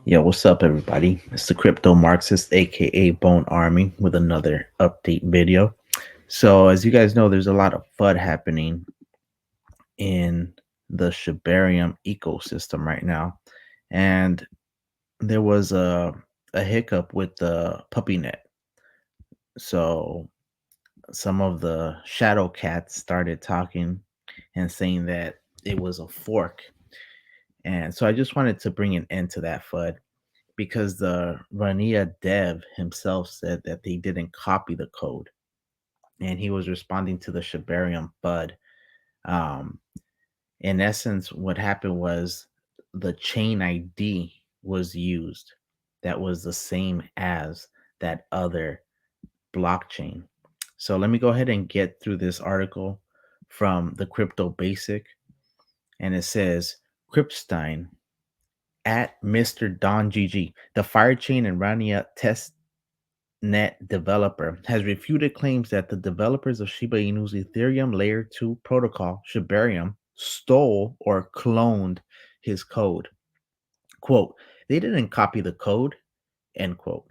Yo, what's up, everybody? It's the Crypto Marxist, aka Bone Army, with another update video. So, as you guys know, there's a lot of FUD happening in the Shibarium ecosystem right now, and there was a hiccup with the puppy net. So, some of the shadow cats started talking and saying that it was a fork, and so I just wanted to bring an end to that FUD because the Rinia Dev himself said that they didn't copy the code, and he was responding to the Shibarium FUD. Um, in essence, what happened was the chain ID was used that was the same as that other blockchain. So let me go ahead and get through this article from the Crypto Basic, and it says KRYPSTEIN at Mr. Don GG, the Firechain and Rinia testnet developer, has refuted claims that the developers of Shiba Inu's Ethereum Layer 2 protocol, Shibarium, stole or cloned his code. Quote, they didn't copy the code, end quote.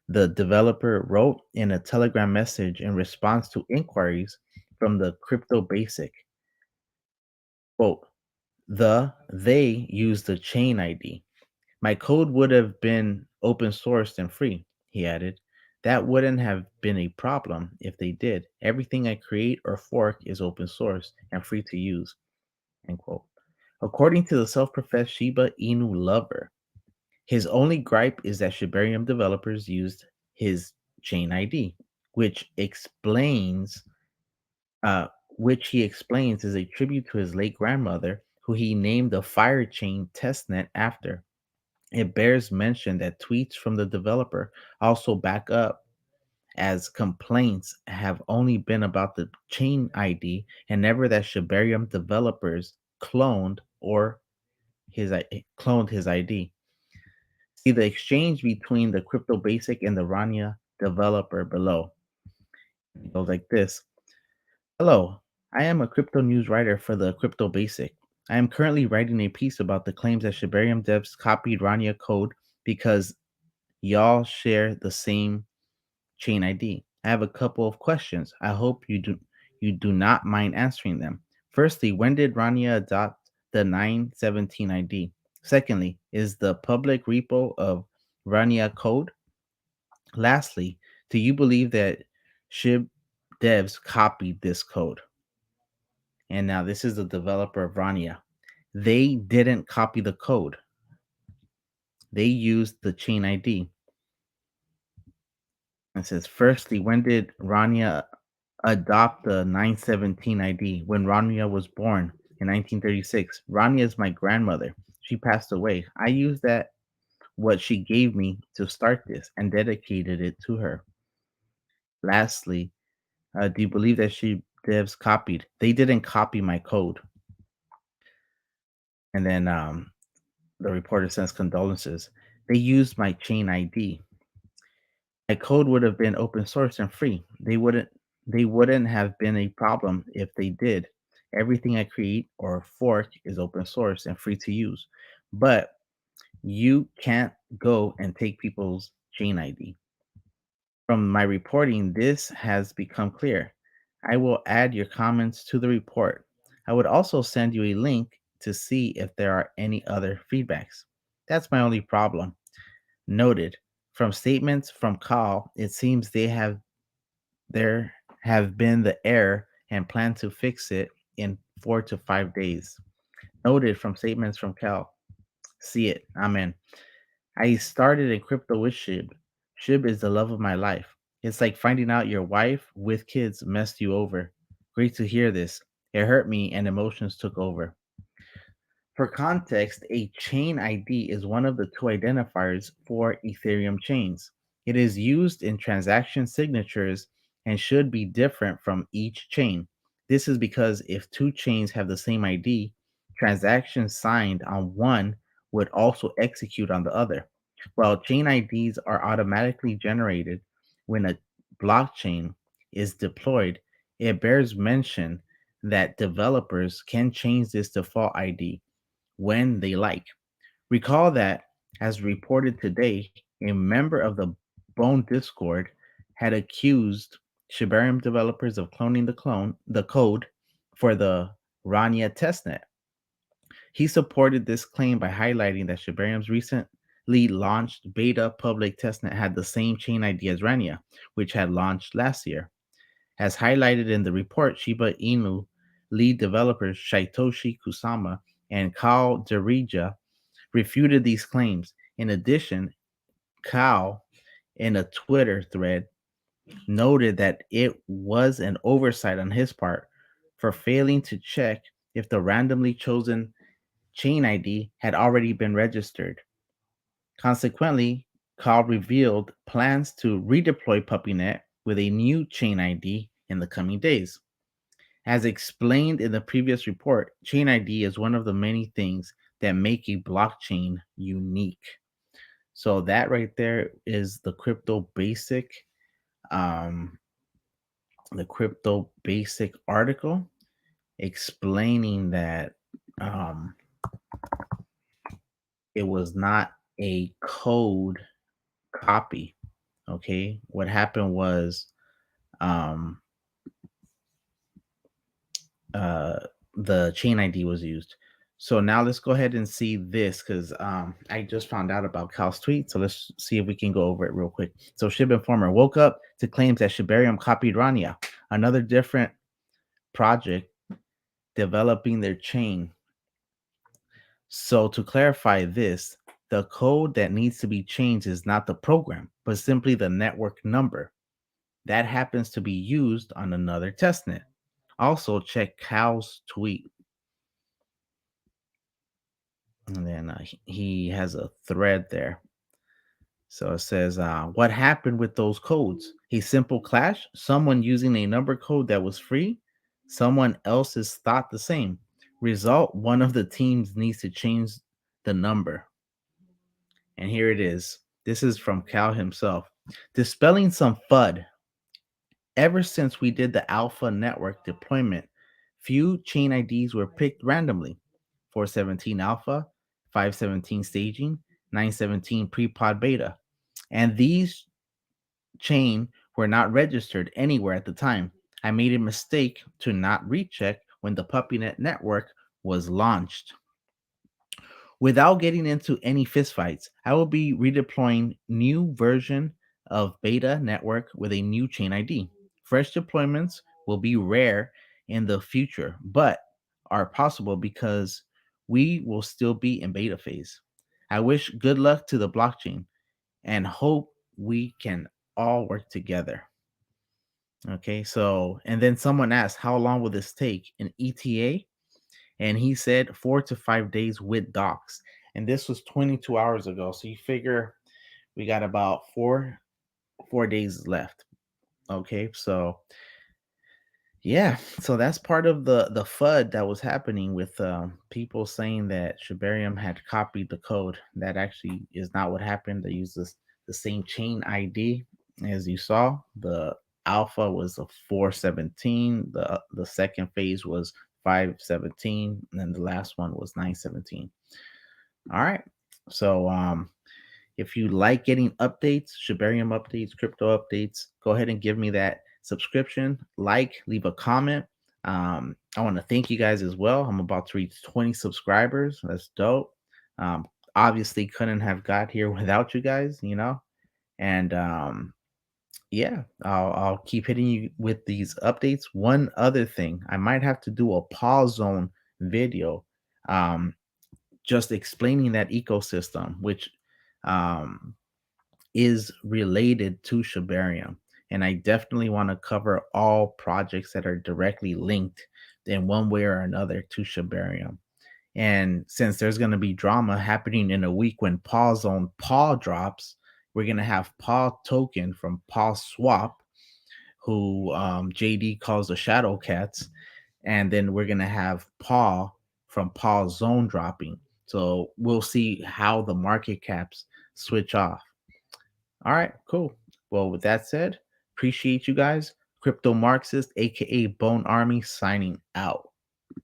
The developer wrote in a Telegram message in response to inquiries from the Crypto Basic. Quote, they used the chain ID. My code would have been open sourced and free, he added. That wouldn't have been a problem if they did. Everything I create or fork is open source and free to use. End quote. According to the self-professed Shiba Inu lover, his only gripe is that Shibarium developers used his chain ID, which explains which he explains is a tribute to his late grandmother, who he named the Firechain testnet after. It bears mention that tweets from the developer also back up as complaints have only been about the chain ID and never that Shibarium developers cloned his ID. See the exchange between the Crypto Basic and the Rania developer below. It goes like this. Hello, I am a crypto news writer for the Crypto Basic. I am currently writing a piece about the claims that Shibarium devs copied Rania code because y'all share the same chain ID. I have a couple of questions. I hope you do not mind answering them. Firstly, when did Rania adopt the 917 ID? Secondly, is the public repo of Rania code? Lastly, do you believe that Shib devs copied this code? And now this is the developer of Rania. They didn't copy the code. They used the chain ID. It says, firstly, when did Rania adopt the 917 ID? When Rania was born in 1936. Rania is my grandmother. She passed away. I used what she gave me to start this and dedicated it to her. Lastly, do you believe that she devs copied? They didn't copy my code. And then the reporter sends condolences. They used my chain ID. My code would have been open source and free. They wouldn't have been a problem if they did. Everything I create or fork is open source and free to use. But you can't go and take people's chain ID. From my reporting, this has become clear. I will add your comments to the report. I would also send you a link to see if there are any other feedbacks. That's my only problem. Noted. From statements from Carl, it seems there have been the error and plan to fix it in 4 to 5 days. Noted from statements from Cal. See it. Amen. I started in crypto with Shib. Shib is the love of my life. It's like finding out your wife with kids messed you over. Great to hear this. It hurt me and emotions took over. For context, a chain ID is one of the two identifiers for Ethereum chains. It is used in transaction signatures and should be different from each chain. This is because if two chains have the same ID, transactions signed on one would also execute on the other. While chain IDs are automatically generated when a blockchain is deployed, it bears mention that developers can change this default ID when they like. Recall that As reported today, a member of the Bone Discord had accused Shibarium developers of cloning the code for the Rinia testnet. He supported this claim by highlighting that Shibarium's recently launched beta public testnet had the same chain ID as Rinia, which had launched last year. As highlighted in the report, Shiba Inu lead developers Shaitoshi Kusama and Kao Derija refuted these claims. In addition, Kao, in a Twitter thread, noted that it was an oversight on his part for failing to check if the randomly chosen chain ID had already been registered. Consequently, Kao revealed plans to redeploy PuppyNet with a new chain ID in the coming days. As explained in the previous report, chain ID is one of the many things that make a blockchain unique. So that right there is um, the crypto basic article explaining that um, it was not a code copy. Okay, what happened was um, uh, the chain ID was used. So now let's go ahead and see this because I just found out about Cal's tweet. So let's see if we can go over it real quick. So Shib Informer woke up to claims that Shibarium copied Rania, another different project developing their chain. So to clarify this, the code that needs to be changed is not the program, but simply the network number. That happens to be used on another testnet. Also, check Cal's tweet. And then he has a thread there. So it says, what happened with those codes? A simple clash? Someone using a number code that was free? Someone else's thought the same. Result, one of the teams needs to change the number. And here it is. This is from Cal himself. Dispelling some FUD. Ever since we did the alpha network deployment, few chain IDs were picked randomly. 417 alpha, 517 staging, 917 pre-pod beta. And these chain were not registered anywhere at the time. I made a mistake to not recheck when the PuppyNet network was launched. Without getting into any fistfights, I will be redeploying new version of beta network with a new chain ID. Fresh deployments will be rare in the future, but are possible because we will still be in beta phase. I wish good luck to the blockchain and hope we can all work together. Okay, so and then someone asked, how long will this take? An ETA? And he said 4 to 5 days with docs. And this was 22 hours ago. So you figure we got about four days left. Okay, so yeah, so that's part of the FUD that was happening with people saying that Shibarium had copied the code. That actually is not what happened. They used the same chain ID as you saw. The alpha was a 417. The second phase was 517, and then the last one was 917. All right. So if you like getting updates, Shibarium updates, crypto updates, go ahead and give me that subscription, leave a comment. I want to thank you guys as well. I'm about to reach 20 subscribers. That's dope. Um, Obviously, couldn't have got here without you guys, And yeah, I'll keep hitting you with these updates. One other thing, I might have to do a pause zone video. Just explaining that ecosystem, which um, is related to Shibarium. And I definitely want to cover all projects that are directly linked in one way or another to Shibarium. And since there's going to be drama happening in a week when Paw's own Paw drops, we're going to have Paw token from Paw Swap, who JD calls the Shadow Cats, and then we're gonna have Paul from Paul Zone dropping. So we'll see how the market caps switch off. All right, cool. Well, with that said, appreciate you guys. Crypto Marxist, aka Bone Army, signing out.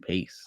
Peace.